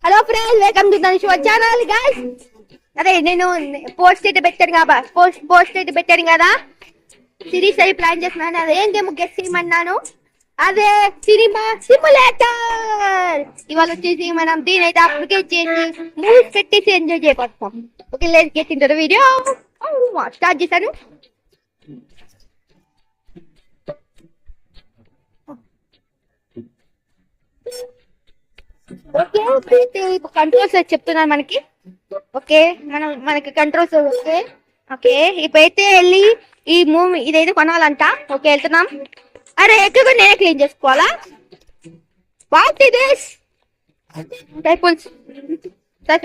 Hello friends, welcome to Dhanush channel guys. అదే నేను post అయితే పెట్టాను కదా సిరీస్ అయి ప్లాన్ చేస్తున్నాను. అదే ఏం గేమ్ గెస్ చేయమన్నాను. అదే సినిమా సిమ్యులేటర్. ఇవాళ వచ్చేసి మనం దీని అయితే అప్లికేట్ చేసి మూవీస్ పెట్టేసి ఎంజాయ్ చేయబోతాం. Okay, let's get into the video. Start చేశాను. ఓకే, అయితే కంట్రోల్స్ చెప్తున్నాను మనకి. ఓకే, మనకి కంట్రోల్స్. ఓకే ఓకే ఇప్పుడైతే వెళ్ళి ఈ మూవీ ఇదైతే కొనాలంట. ఓకే, వెళ్తున్నాం. అరే ఎక్కువ నేనే క్లీన్ చేసుకోవాలా? వాట్ ఇస్ దిస్ టైపుల్స్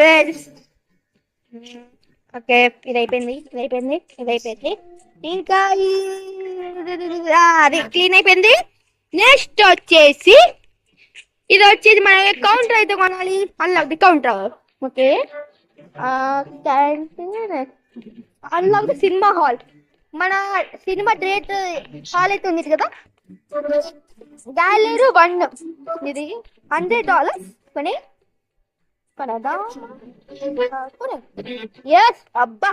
ఫ్రెండ్స్? ఓకే, ఇదైపోయింది. ఇంకా అది క్లీన్ అయిపోయింది. నెక్స్ట్ వచ్చేసి ఇది వచ్చేసి మన కౌంటర్ అయితే కొనాలి. Unlock the counter. Okay, unlock the cinema hall. మన సినిమా థియేటర్ హాల్ అయితే ఉంది కదా, గ్యాలరీ 1. ఇది $100 కొని కొనదా? ఎస్ అబ్బా,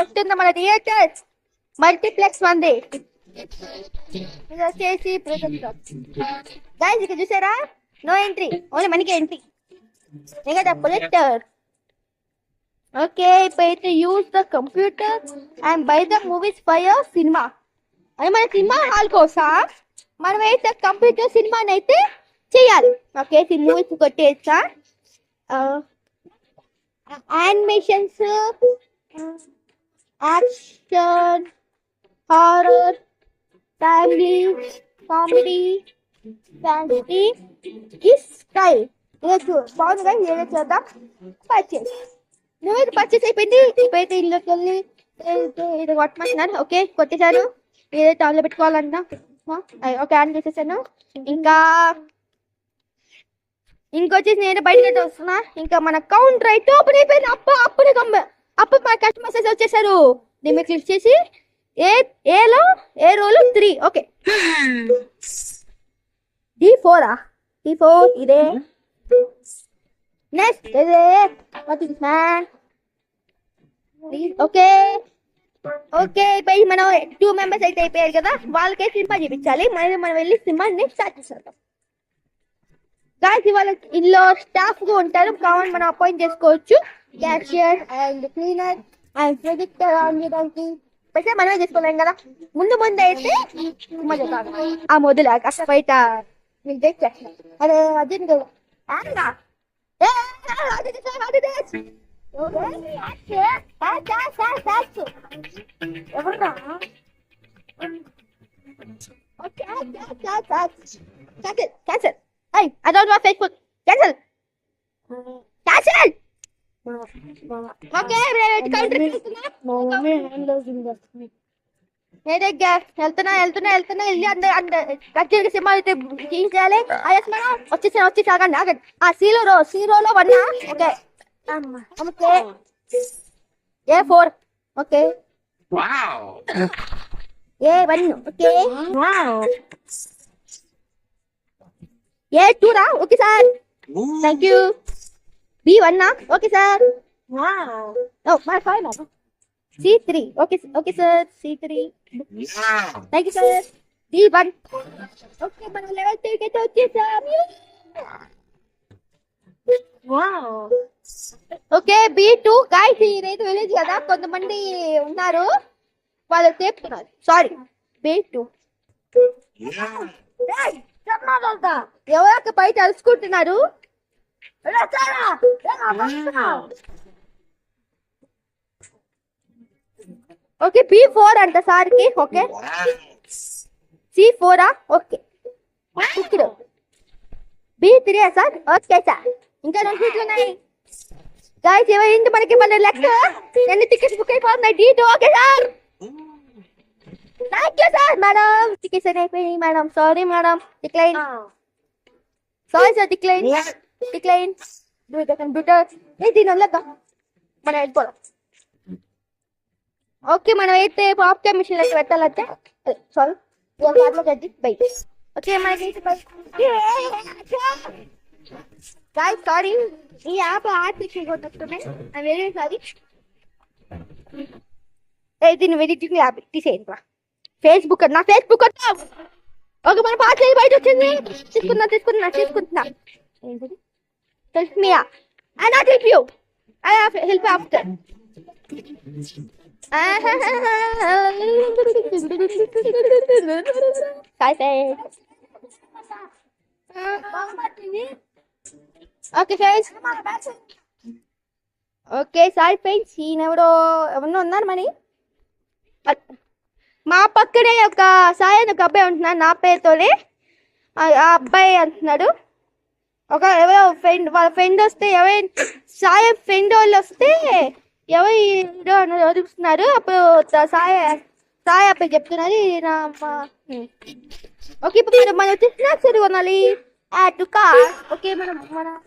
వస్తుంది మన థియేటర్. మల్టీప్లెక్స్ ఉంది. ఇది వచ్చేసి గైస్ ఇక్కడ చూసారా, నో ఎంట్రీ, ఓన్లీ మనకి ఎంట్రీ. ఇంకా ప్రొజెక్టర్. ఓకే, ఇప్పుడైతే use the computer and by the movies for your cinema. అది మన సినిమా హాల్ కోసం మనం అయితే కంప్యూటర్ సినిమాని అయితే చేయాలి. ఓకే, మూవీస్ కొట్టేస్తా. Animations, action, horror, family, comedy, fantasy, kiss style. బాగుంది. ఏదో చేద్దాం. పర్చేస్. నువ్వేది పర్చేస్ అయిపోయింది. ఇప్పుడైతే ఇల్లుకి వెళ్ళి ఇది కొట్టమంటున్నాను. ఓకే, కొట్టేశాను. ఏదైతే ఆన్లో పెట్టుకోవాలన్నా ఓకే ఆన్ చేసేసాను. ఇంకొచ్చేసి నేను బయటకి వస్తున్నా. ఇంకా మన కౌంటర్ అయితే ఓపెన్ అయిపోయింది. అప్పుడు మన కస్టమర్స్ వచ్చేసారు. దీన్ని క్లిక్ చేసి ఏ రోలు 3. ఓకే, D4 ఇదే. నెక్స్ట్ ఇదే. ఓకే పై మనం 2 మెంబర్స్ అయితే అయిపోయారు కదా, వాళ్ళకే సినిమా చూపించాలి. మనం వెళ్ళి సినిమాని స్టార్ట్ చేస్తాం. గాయస్ ఇవాళ ఇందులో స్టాఫ్ గా ఉంటారు. కావాలి మనం అపాయింట్ చేసుకోవచ్చు. Cashier and cleaner and projector on చేయడానికి పైసా మనమే చేసుకోలేం కదా. ముందు అయితే ఆ మొదలు అక్కడ బయట అదే అదే కదా. I don't want Facebook. Cancel. Okay, counter వెళ్తున్నా వెళ్ళి అందరు సినిమా అయితే చేయాలి. మనం వచ్చేసి ఆగండి. ఆ సీరోలో 1. Okay okay A4. Okay A1. Okay A2 రా. Okay sir, thank you. B1 నా. Okay sir. C3. Okay sir, C3. Thank you sir. D1. Okay, మనం లెవెల్ 3 అయితే వచ్చేసాం. Okay B2. గాయ్స్ ఇదైతే విలేజ్ కదా, కొంతమంది ఉన్నారు, వాళ్ళు చెప్తున్నారు. Sorry, B2. ఎవరో బయట అరుచుకుంటున్నారు. ఓకే B4 అంట సార్కి. Okay C4. ఓకే ఇక్కడ B3 సార్. ఓకే సార్, ఇంకా 2 సీట్లు ఉన్నాయి. గాయ్స్ ఎవరింటి మనకి మన లెక్క ఎన్ని టికెట్స్ బుక్ అయిపోతున్నాయి. D2. Okay sir, thank you sir. Madam tickets అయిపోయినాయి madam. Sorry madam, decline. Sorry sir, decline. Computer దీని వల్ల మనం వెళ్ళిపోదాం. ఓకే, మనం అయితే పాప్కార్న్ మిషన్ అయితే పెట్టాలంటే సారీ బయట. ఓకే మనకి Guys, sorry. ఈ యాప్ ఆర్టిఫిషియల్ కొట్టుకున్నాయి. I very sorry. దీన్ని ఎడిటింగ్ యాప్ తీసేయండి. ఫేస్బుక్ నా ఫేస్బుక్ ఓకే మన పార్సల్ బయట వచ్చింది. తీసుకుంటున్నా ఏంటిది help me I not help you I help after okay friends okay sorry friends ఈయనెవరో ఎవరినో ఉన్నారు మరి మా పక్కనే ఒక సాయి అని ఒక అబ్బాయి ఉంటున్నాడు నా పేరుతోనే ఆ అబ్బాయి అంటున్నాడు ఒక ఎవరో ఫ్రెండ్ వాళ్ళ ఫ్రెండ్ వస్తే ఎవరి సాయి ఫ్రెండ్ వాళ్ళు వస్తే ఎవరు అడుగుతున్నారు అప్పుడు సాయి అబ్బాయి చెప్తున్నారు ఓకే ఇప్పుడు మనం వచ్చి స్నాక్స్ ఎదుగు కొనాలి ఓకే మన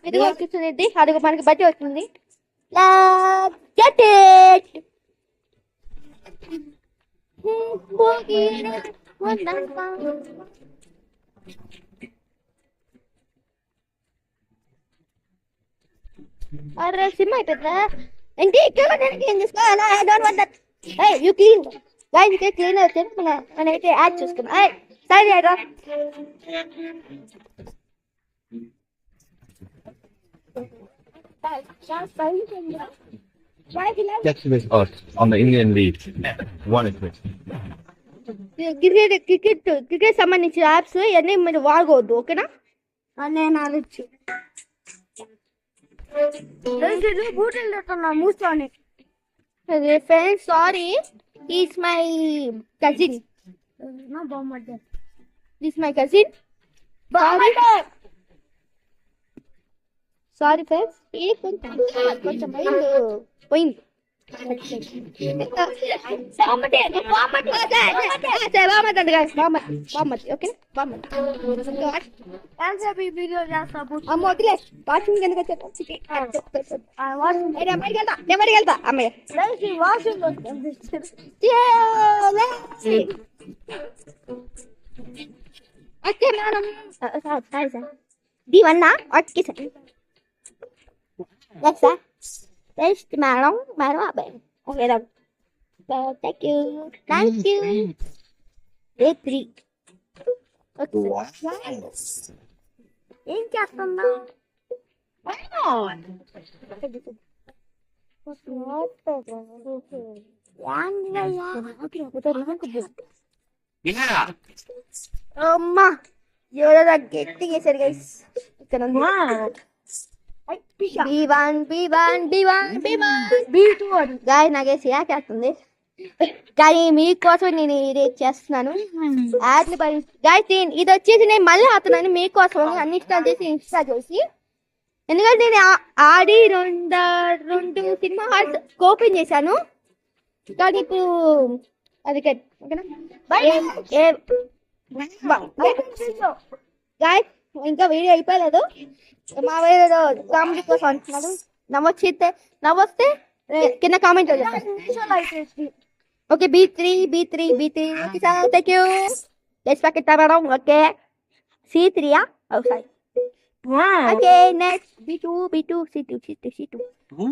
ఎదుగు వస్తుంది అడుగు మనకి బట్టి వస్తుంది get it అరే సిమ్ అయిపోతుందా ఏంటి ఇక్కడ క్లీన్ చేసుకోవాలా I don't want that hey you clean guys ఇక్కడ క్లీన్ అవుతుంది మనైతే యాడ్ చేసుకున్నాం హే సరే రా Get with us on the Indian League. One is with. Cricket సంబంధించిన యాప్స్ ఇవన్నీ మీరు వాడకూడదు ఓకేనా నేను ఆలోచు మూసుకోండి friends sorry is my cousin is my cousin sorry friends కొంచెం పోయింది దీవన్నా మేడం అబ్బాయి ఓకే థ్యాంక్ యూ డే 3 ఏం చేస్తున్నా అమ్మా ఎవరో గట్టిగా వేసారు గైస్ ఇక్కడ గాయ నాకేసి యాకేస్తుంది కానీ మీకోసం నేను ఇది చేస్తున్నాను గాయస్ ఇది వచ్చేసి నేను మళ్ళీ ఆడుతున్నాను మీకోసం అన్ని ఇన్స్టాల్ చేసి ఎందుకంటే నేను ఆడి రెండు సినిమా హాల్స్ ఓపెన్ చేశాను కానీ ఇప్పుడు అది గాయస్ ఇంకా వీడియో అయిపోలేదు మా వేరే కామెడీ కోసం అంటున్నాడు నవ్వొస్తే కింద comment okay B3 okay sir thank you packet madam okay C3 okay next B2 C2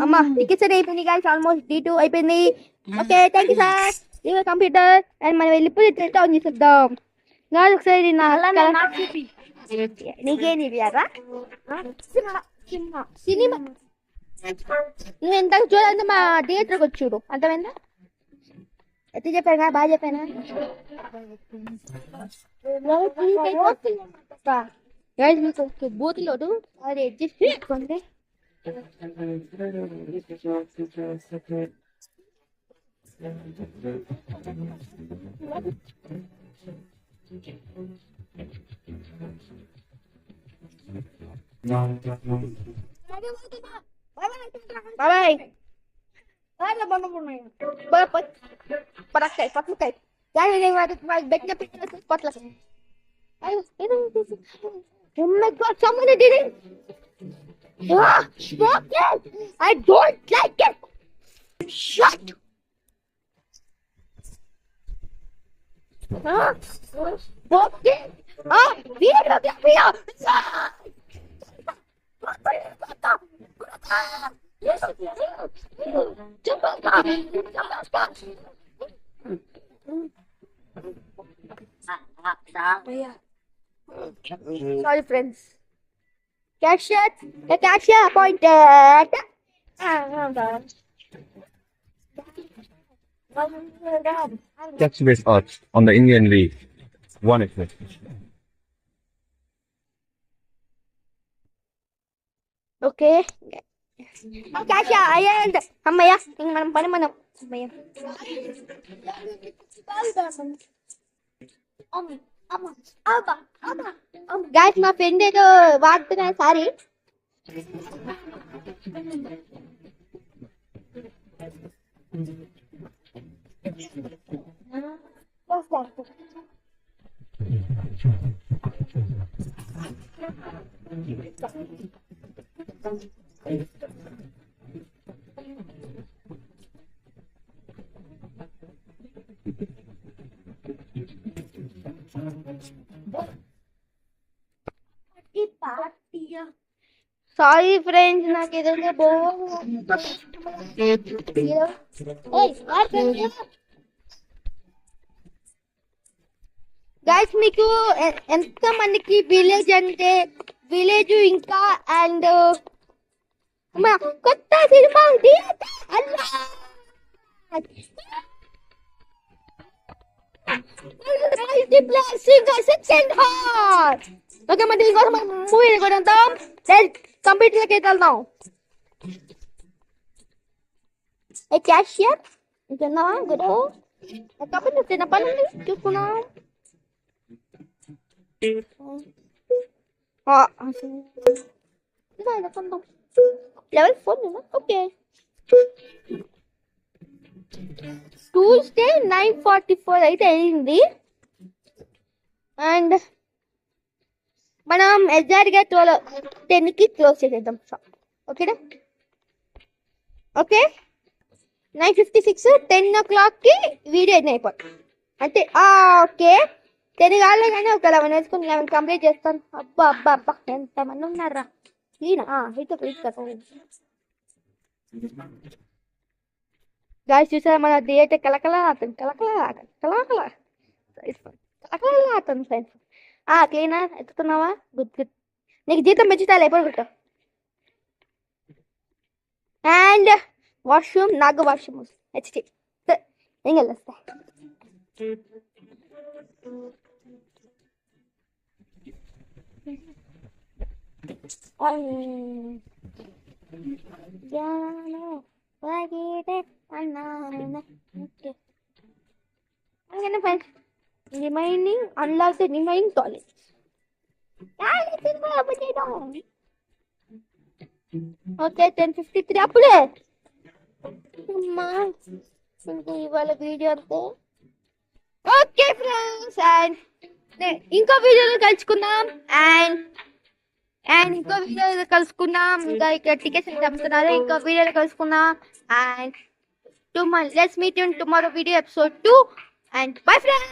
అమ్మా టికెట్స్ అయిపోయింది గాయస్ ఆల్మోస్ట్ D2 అయిపోయింది ఓకే థ్యాంక్ యూ సార్ ఇవి కంప్యూటర్ అండ్ మనం వెళ్ళిపోయి ఆన్ చేసేద్దాం గాయస్ ఒకసారి నీకేం ఇవ్వరా సినిమా నువ్వు ఎంత చూడాలంటే మా థియేటర్కి వచ్చి చూడు అర్థమైందా ఎత్తి చెప్పాను బాగా చెప్పానా మీకు బూతులోడు అది అడ్జస్ట్ చేసుకోండి బాయ్ పడకాయ పట్టుకాయ పెట్టిన పట్ల Oh my God, somebody did it! Stop it! I don't like it! Shut! Stop it! Here! Sorry, friends. Cashier, the cashier appointed. Tax-based odds on the Indian league. One is it. Okay. Cashier, ayan. Mamaya, tingnan pa naman. Mamaya. Guys, మా friend ఏదో వాడుతున్నా sorry. Sorry friends, నాకు ఏదైనా guys మీకు ఎంత మందికి village అంటే village ఇంకా అండ్ కొత్త సినిమా ఓకే, మరి దీనికోసం మనం మూవీ కొడతాం. కంప్యూటర్కి వెళ్దాం. ఏ క్యాషియర్ తిన్నావా గురు? కంప్యూటర్ తిన్న పని చూసుకున్నాం. Level 4 okay. ట్యూస్డే 9:44 అయితే అయింది. అండ్ మనం ఎగ్జాక్ట్గా 10కి క్లోజ్ చేసేద్దాం షాప్. ఓకేనా? ఓకే, 9:56 10 o'clockకి వీడియో అయిపోతుంది అంటే. ఓకే, 10 కాలే కానీ ఒక 11 వేసుకుని 11 కంప్లీట్ చేస్తాను. అబ్బా అబ్బా అబ్బా, ఎంతమంది ఉన్నారా? గాయస్ చూసారా మన థియేటర్ కలకలా అతను ఫ్రెండ్స్. క్లీనర్ ఎత్తుతున్నావా? Good good. నీకు జీతం పెంచుతాలే ఎప్పుడు పెట్టు. అండ్ వాష్రూమ్ నాకు వాష్రూమ్ హెచ్టి ఏం వెళ్ళొస్తా. Remaining unlock the remaining toilets. Okay, 10:53 అప్పుడే. ఇవాళ వీడియో అంతే. ఓకే ఫ్రెండ్స్, అండ్ ఇంకో వీడియోలో కలుసుకుందాం. అండ్ ఇంకో వీడియోలో కలుసుకుందాం. ఇంకా ఇక్కడ టికెట్స్ అమ్ముతున్నారు. ఇంకో వీడియోలో కలుసుకుందాం. And let's meet you in tomorrow video episode 2. And bye friends.